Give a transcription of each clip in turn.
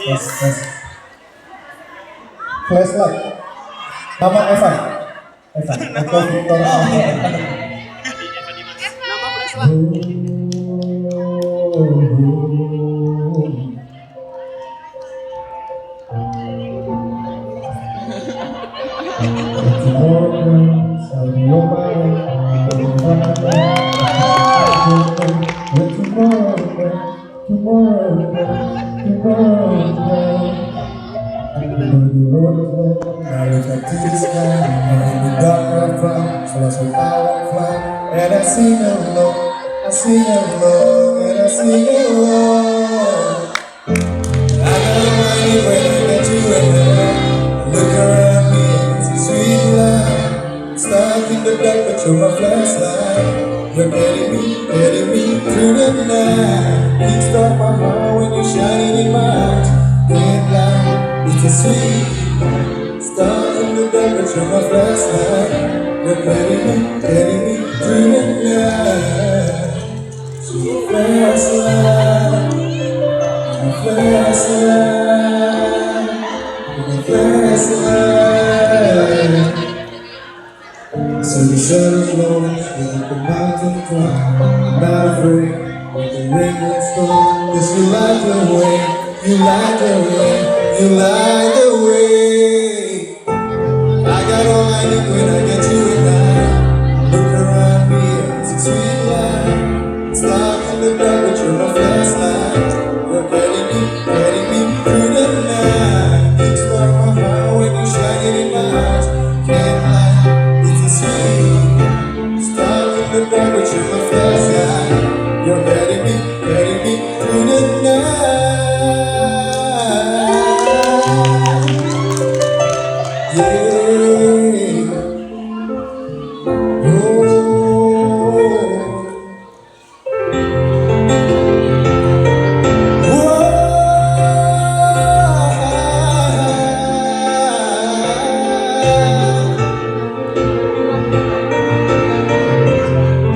Tes. Flashlight. Nama Evan. Evan. Eko Victor. Nama flashlight. And I sing along, I sing along, and I sing along. I got money when I get you in there. Look around me and it's a sweet life. Stuck in the dark, but you're my flashlight. You're getting me through the night. Kickstart my heart when you're shining in my eyes. Can't lie, it's a sweet life. Stuck in the dark, but you're my flashlight. You're getting me through the night. So flashlight. So the shadows low, like the mountain climb. I'm not afraid of the rain and storm. 'Cause you light the way, you light the way, you light the way. I got all I need when I get you at night. Look around me, it's a sweet light. It's dark in the dark, but you're my flashlight. You're getting me through the night. Kickstart my heart when you're shining in my eyes. Can't lie, it's a sweet light. It's dark in the dark, but you're my flashlight. You're getting me through the night. Yeah.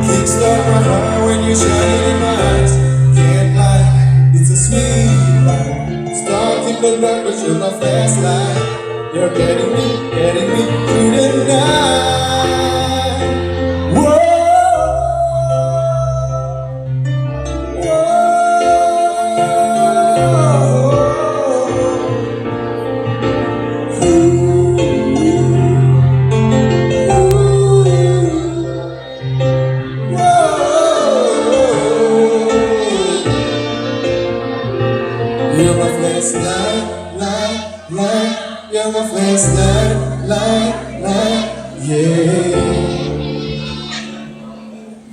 Kickstart my heart when you're shining in my eyes. Can't lie, it's a sweet light. Start in the dark, but you're my flashlight. You're getting me through the night. Whoa, you're my flashlight, light. You're my flashlight, light, yeah.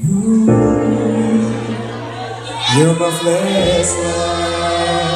Ooh, you're my flashlight.